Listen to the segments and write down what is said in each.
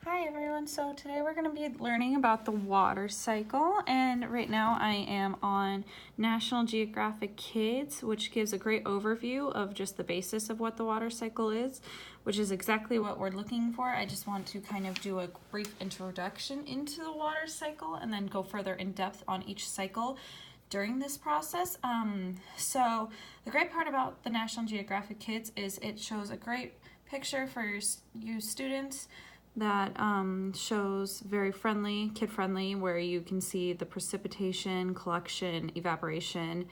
Hi everyone, so today we're going to be learning about the water cycle, and right now I am on National Geographic Kids, which gives a great overview of just the basis of what the water cycle is, which is exactly what we're looking for. I just want to kind of do a brief introduction into the water cycle and then go further in depth on each cycle during this process. So the great part about the National Geographic Kids is it shows a great picture for you students that shows very friendly, kid-friendly, where you can see the precipitation, collection, evaporation,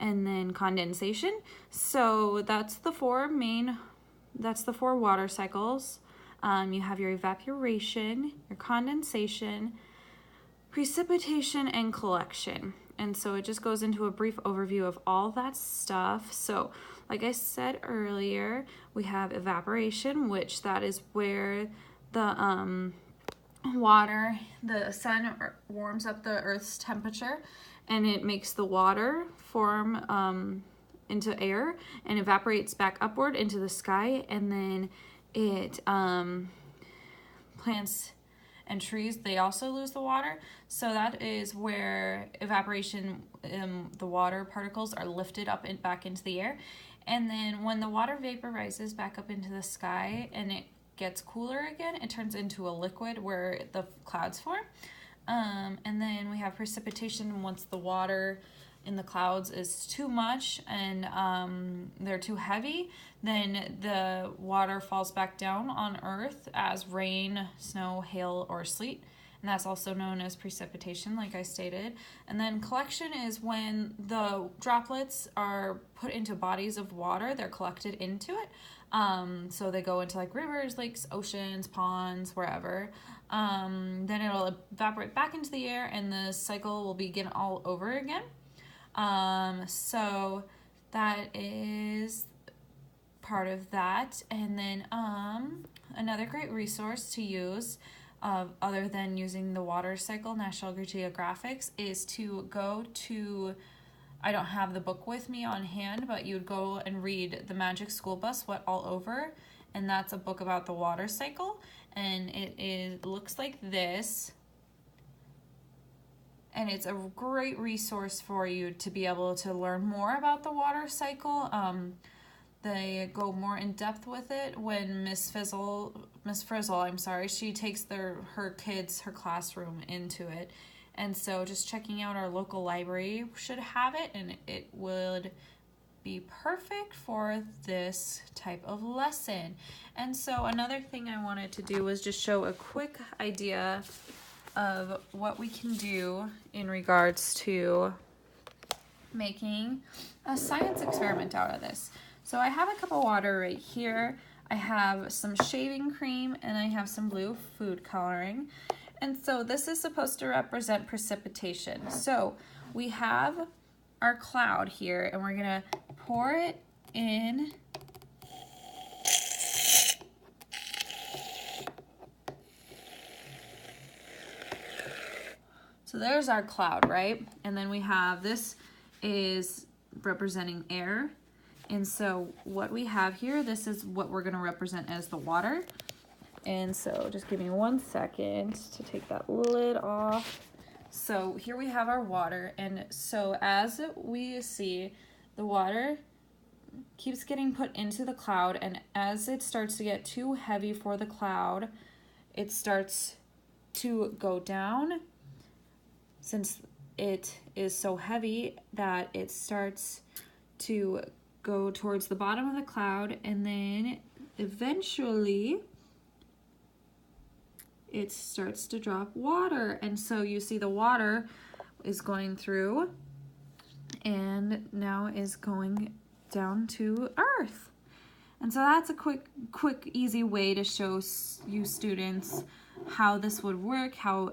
and then condensation. So that's the four water cycles. You have your evaporation, your condensation, precipitation, and collection. And so it just goes into a brief overview of all that stuff. So like I said earlier, we have evaporation, which that is where the sun warms up the Earth's temperature and it makes the water form into air and evaporates back upward into the sky, and then it plants and trees, they also lose the water. So that is where evaporation, the water particles are lifted up and back into the air. And then when the water vaporizes back up into the sky and it gets cooler again, it turns into a liquid where the clouds form. And then we have precipitation. Once the water in the clouds is too much and they're too heavy, then the water falls back down on Earth as rain, snow, hail, or sleet. And that's also known as precipitation, like I stated. And then collection is when the droplets are put into bodies of water, they're collected into it. So they go into like rivers, lakes, oceans, ponds, wherever. Then it'll evaporate back into the air and the cycle will begin all over again. So that is part of that. And then another great resource to use other than using the water cycle, National Geographic, is to go to, I don't have the book with me on hand, but you would go and read The Magic School Bus, Wet All Over, and that's a book about the water cycle, and it looks like this, and it's a great resource for you to be able to learn more about the water cycle. They go more in depth with it when Miss Frizzle, she takes her classroom into it. And so just checking out our local library should have it, and it would be perfect for this type of lesson. And so another thing I wanted to do was just show a quick idea of what we can do in regards to making a science experiment out of this. So I have a cup of water right here. I have some shaving cream and I have some blue food coloring. And so this is supposed to represent precipitation. So we have our cloud here and we're gonna pour it in. So there's our cloud, right? And then we have, this is representing air. And so what we have here, this is what we're gonna represent as the water. And so just give me 1 second to take that lid off. So here we have our water. And so as we see, the water keeps getting put into the cloud. And as it starts to get too heavy for the cloud, it starts to go down. Since it is so heavy that it starts to go towards the bottom of the cloud, and then eventually it starts to drop water. And so you see the water is going through and now is going down to Earth. And so that's a quick, easy way to show you students how this would work, how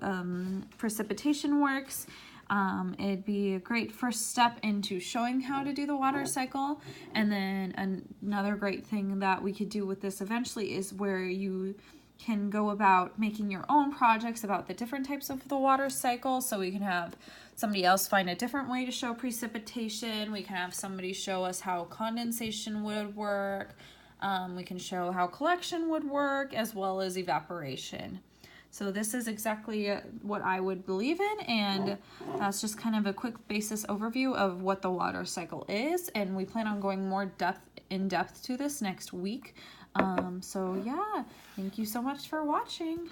precipitation works. It'd be a great first step into showing how to do the water cycle. And then another great thing that we could do with this eventually is where you can go about making your own projects about the different types of the water cycle. So we can have somebody else find a different way to show precipitation. We can have somebody show us how condensation would work. We can show how collection would work, as well as evaporation. So this is exactly what I would believe in, and that's just kind of a quick basis overview of what the water cycle is, and we plan on going more in depth to this next week. So yeah, thank you so much for watching.